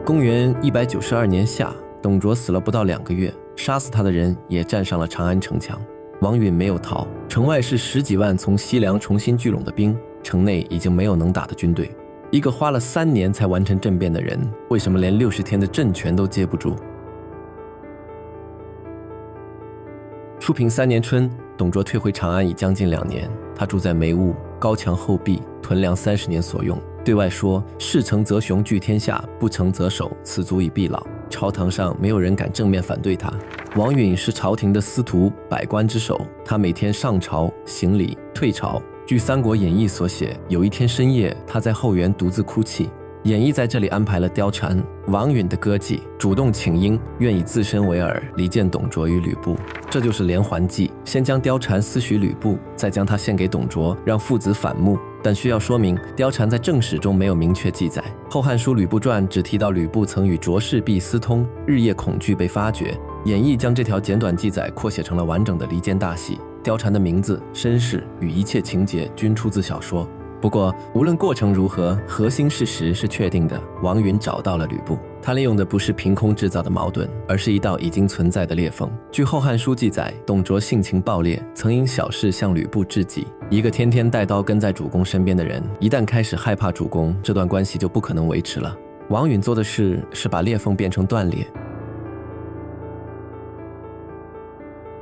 公元192年夏，董卓死了不到2个月，杀死他的人也站上了长安城墙。王允没有逃，城外是10几万从西凉重新聚拢的兵，城内已经没有能打的军队。一个花了3年才完成政变的人，为什么连60天的政权都接不住？初平3年春，董卓退回长安已将近2年，他住在梅屋，高墙厚壁，囤粮30年所用。对外说：“事成则雄，居天下；不成则守，此足以必老。”朝堂上没有人敢正面反对他。王允是朝廷的司徒，百官之首，他每天上朝、行礼、退朝。据《三国演义》所写，有一天深夜，他在后园独自哭泣。演义在这里安排了貂蝉，王允的歌妓，主动请缨，愿以自身为饵，离间董卓与吕布。这就是连环计，先将貂蝉私许吕布，再将她献给董卓，让父子反目。但需要说明，貂蝉在正史中没有明确记载，《后汉书·吕布传》只提到吕布曾与卓氏璧私通，日夜恐惧被发觉。演义将这条简短记载扩写成了完整的离间大戏，貂蝉的名字、身世与一切情节均出自小说。不过无论过程如何，核心事实是确定的，王允找到了吕布。他利用的不是凭空制造的矛盾，而是一道已经存在的裂缝。据《后汉书》记载，董卓性情暴烈，曾因小事向吕布致己。一个天天带刀跟在主公身边的人，一旦开始害怕主公，这段关系就不可能维持了。王允做的事是把裂缝变成断裂。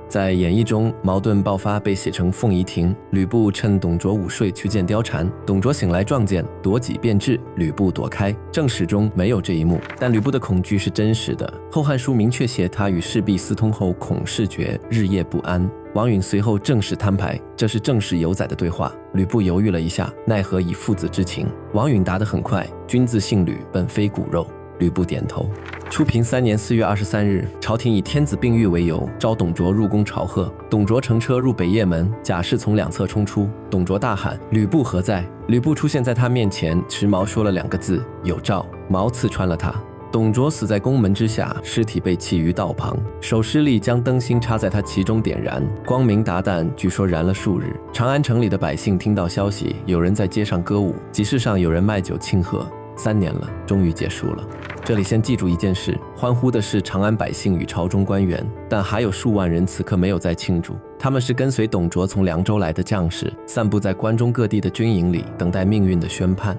在演义中，矛盾爆发被写成凤仪亭，吕布趁董卓午睡去见貂蝉，董卓醒来撞见，夺戟便至，吕布躲开。正史中没有这一幕，但吕布的恐惧是真实的。后汉书明确写他与士璧私通后恐事绝，日夜不安。王允随后正式摊牌，这是正史有载的对话。吕布犹豫了一下，奈何以父子之情。王允答得很快，君自姓吕，本非骨肉。吕布点头。初平3年4月23日，朝廷以天子病愈为由，召董卓入宫朝贺。董卓乘车入北掖门，甲士从2侧冲出，董卓大喊：“吕布何在？”吕布出现在他面前，持矛说了2个字：“有诏。”矛刺穿了他。董卓死在宫门之下，尸体被弃于道旁，守尸吏将灯芯插在他其中点燃，光明达旦，据说燃了数日。长安城里的百姓听到消息，有人在街上歌舞，集市上有人卖酒庆贺。3年了，终于结束了。这里先记住一件事，欢呼的是长安百姓与朝中官员，但还有数万人此刻没有在庆祝，他们是跟随董卓从凉州来的将士，散布在关中各地的军营里，等待命运的宣判。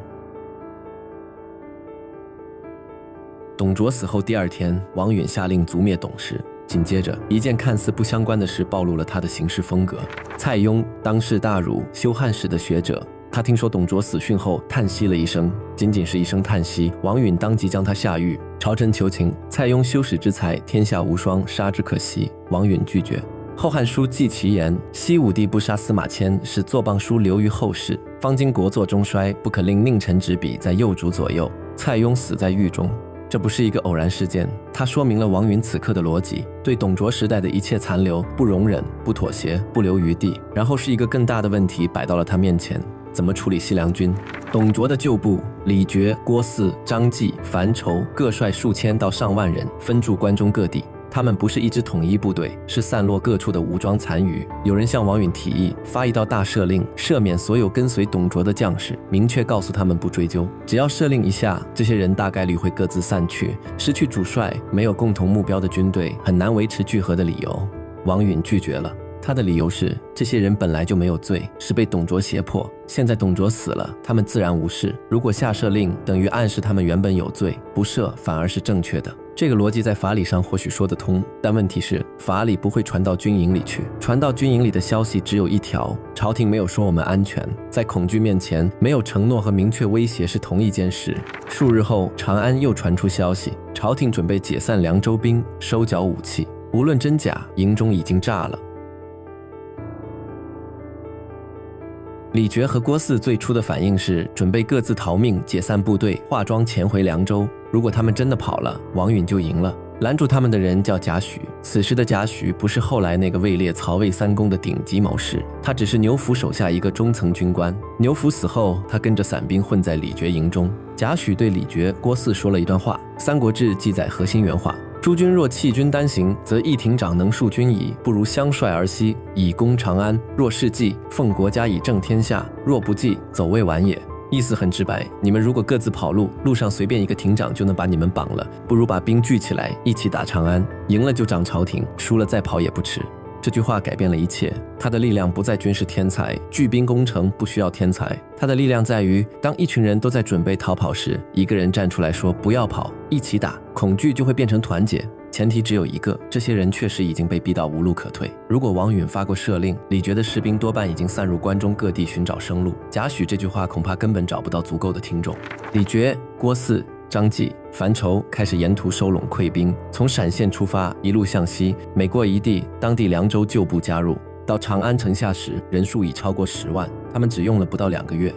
董卓死后第2天，王允下令族灭董氏。紧接着，一件看似不相关的事暴露了他的行事风格。蔡邕，当世大儒、修汉史的学者，他听说董卓死讯后叹息了一声，仅仅是一声叹息，王允当即将他下狱。朝臣求情，蔡邕修史之才，天下无双，杀之可惜。王允拒绝。后汉书记其言，西武帝不杀司马迁，使作谤书流于后世。方今国祚中衰，不可令佞臣执笔在右主左右。蔡邕死在狱中。这不是一个偶然事件，它说明了王允此刻的逻辑，对董卓时代的一切残留不容忍、不妥协、不留余地。然后是一个更大的问题摆到了他面前，怎么处理西凉军？董卓的旧部李傕、郭汜、张继、樊稠各率数千到上万人，分驻关中各地。他们不是一支统一部队，是散落各处的武装残余。有人向王允提议发一道大赦令，赦免所有跟随董卓的将士，明确告诉他们不追究。只要赦令一下，这些人大概率会各自散去，失去主帅，没有共同目标的军队很难维持聚合的理由。王允拒绝了。他的理由是，这些人本来就没有罪，是被董卓胁迫，现在董卓死了，他们自然无事。如果下赦令，等于暗示他们原本有罪，不赦反而是正确的。这个逻辑在法理上或许说得通，但问题是，法理不会传到军营里去，传到军营里的消息只有一条：朝廷没有说我们安全。在恐惧面前，没有承诺和明确威胁是同一件事。数日后，长安又传出消息，朝廷准备解散凉州兵，收缴武器。无论真假，营中已经炸了。李傕和郭汜最初的反应是准备各自逃命，解散部队，化妆潜回凉州。如果他们真的跑了，王允就赢了。拦住他们的人叫贾诩，此时的贾诩不是后来那个位列曹魏3公的顶级谋士，他只是牛辅手下一个中层军官。牛辅死后，他跟着散兵混在李傕营中。贾诩对李傕、郭汜说了一段话，《三国志》记载核心原话：诸君若弃军单行，则一亭长能戍军矣，不如相率而西，以攻长安。若是计，奉国家以正天下；若不计，走未晚也。意思很直白，你们如果各自跑路，路上随便一个亭长就能把你们绑了，不如把兵聚起来，一起打长安，赢了就掌朝廷，输了再跑也不迟。这句话改变了一切，他的力量不在军事天才，聚兵攻城不需要天才，他的力量在于，当一群人都在准备逃跑时，一个人站出来说不要跑，一起打，恐惧就会变成团结。前提只有一个，这些人确实已经被逼到无路可退。如果王允发过赦令，李傕的士兵多半已经散入关中各地寻找生路。贾诩这句话恐怕根本找不到足够的听众。李傕、郭汜、张继、樊稠开始沿途收拢溃兵，从陕县出发，一路向西，每过一地，当地凉州旧部加入，到长安城下时，人数已超过10万，他们只用了不到2个月。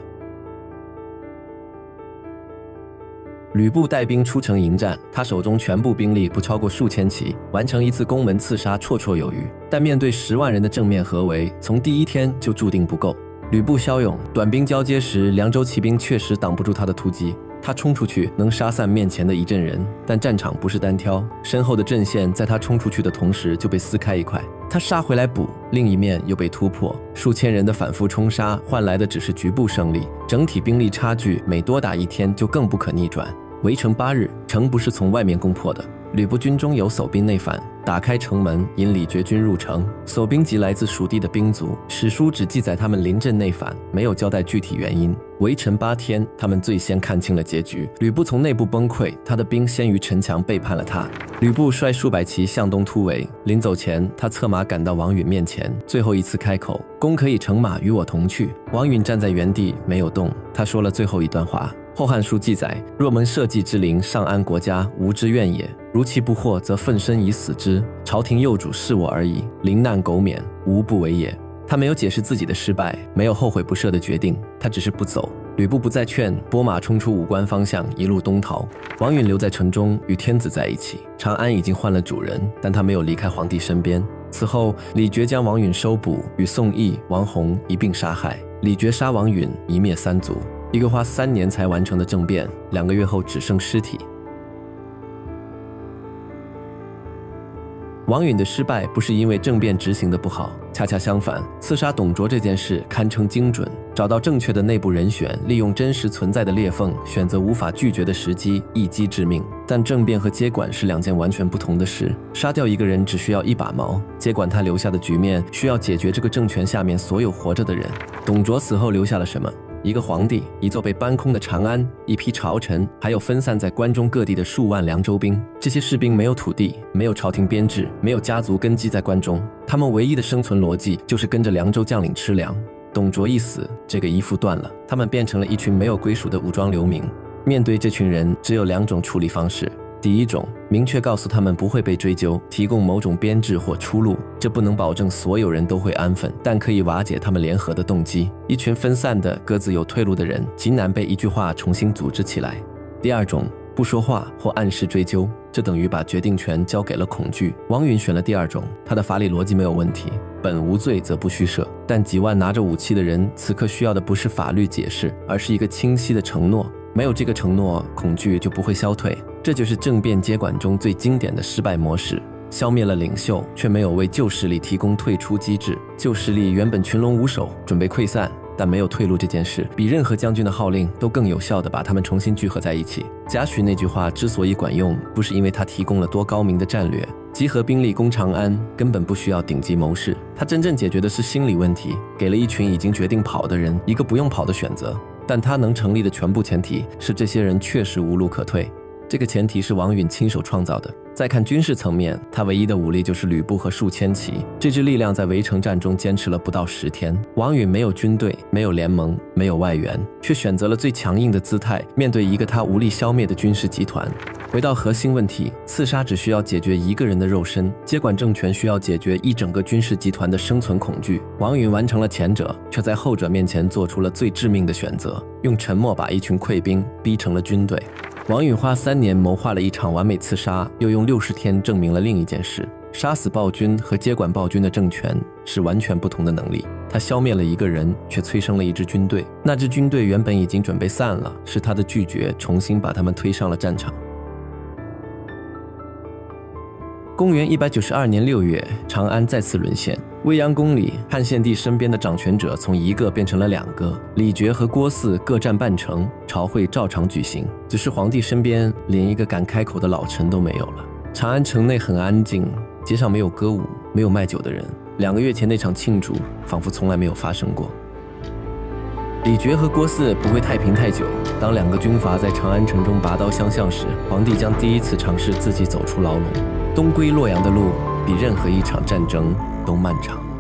吕布带兵出城迎战，他手中全部兵力不超过数千骑，完成一次攻门刺杀绰绰有余。但面对10万人的正面合围，从第一天就注定不够。吕布骁勇，短兵交接时，凉州骑兵确实挡不住他的突击。他冲出去能杀散面前的一阵人，但战场不是单挑，身后的阵线在他冲出去的同时就被撕开一块，他杀回来补，另一面又被突破，数千人的反复冲杀换来的只是局部胜利，整体兵力差距每多打1天就更不可逆转。围城8日，城不是从外面攻破的，吕布军中有守兵内反，打开城门引李傕军入城，守兵即来自蜀地的兵卒，史书只记载他们临阵内反，没有交代具体原因。围城8天，他们最先看清了结局，吕布从内部崩溃，他的兵先于城墙背叛了他。吕布率数百骑向东突围，临走前他策马赶到王允面前，最后一次开口，公可以乘马与我同去。王允站在原地没有动，他说了最后一段话。后汉书记载，若门社稷之灵，上安国家，无之怨也，如其不获，则奋身以死之，朝廷幼主是我而已，临难苟免，无不为也。他没有解释自己的失败，没有后悔不赦的决定，他只是不走。吕布不再劝，拨马冲出武关方向，一路东逃。王允留在城中与天子在一起。长安已经换了主人，但他没有离开皇帝身边。此后，李傕将王允收捕，与宋义、王弘一并杀害。李傕杀王允，一灭3族。一个花3年才完成的政变，2个月后只剩尸体。王允的失败不是因为政变执行的不好，恰恰相反，刺杀董卓这件事堪称精准，找到正确的内部人选，利用真实存在的裂缝，选择无法拒绝的时机，一击致命。但政变和接管是2件完全不同的事，杀掉一个人只需要1把矛，接管他留下的局面需要解决这个政权下面所有活着的人。董卓死后留下了什么？一个皇帝，一座被搬空的长安，一批朝臣，还有分散在关中各地的数万凉州兵。这些士兵没有土地，没有朝廷编制，没有家族根基在关中，他们唯一的生存逻辑就是跟着凉州将领吃粮。董卓一死，这个依附断了，他们变成了一群没有归属的武装流民。面对这群人，只有2种处理方式。第一种，明确告诉他们不会被追究，提供某种编制或出路，这不能保证所有人都会安分，但可以瓦解他们联合的动机。一群分散的、各自有退路的人，极难被一句话重新组织起来。第二种，不说话或暗示追究，这等于把决定权交给了恐惧。王允选了第二种，他的法理逻辑没有问题，本无罪则不虚设，但几万拿着武器的人此刻需要的不是法律解释，而是一个清晰的承诺。没有这个承诺，恐惧就不会消退。这就是政变接管中最经典的失败模式，消灭了领袖，却没有为旧势力提供退出机制。旧势力原本群龙无首，准备溃散，但没有退路这件事，比任何将军的号令都更有效地把他们重新聚合在一起。贾诩那句话之所以管用，不是因为他提供了多高明的战略，集合兵力攻长安根本不需要顶级谋士，他真正解决的是心理问题，给了一群已经决定跑的人一个不用跑的选择。但他能成立的全部前提是这些人确实无路可退，这个前提是王允亲手创造的。再看军事层面，他唯一的武力就是吕布和数千骑，这支力量在围城战中坚持了不到10天。王允没有军队，没有联盟，没有外援，却选择了最强硬的姿态，面对一个他无力消灭的军事集团。回到核心问题，刺杀只需要解决一个人的肉身，接管政权需要解决一整个军事集团的生存恐惧。王允完成了前者，却在后者面前做出了最致命的选择，用沉默把一群溃兵逼成了军队。王允花3年谋划了一场完美刺杀，又用60天证明了另一件事：杀死暴君和接管暴君的政权是完全不同的能力。他消灭了一个人，却催生了一支军队，那支军队原本已经准备散了，是他的拒绝重新把他们推上了战场。公元192年6月，长安再次沦陷。未央宫里，汉献帝身边的掌权者从1个变成了2个，李傕和郭汜各占半城，朝会照常举行。只是皇帝身边连一个敢开口的老臣都没有了。长安城内很安静，街上没有歌舞，没有卖酒的人。2个月前那场庆祝，仿佛从来没有发生过。李傕和郭汜不会太平太久。当2个军阀在长安城中拔刀相向时，皇帝将第一次尝试自己走出牢笼。东归洛阳的路比任何一场战争都漫长。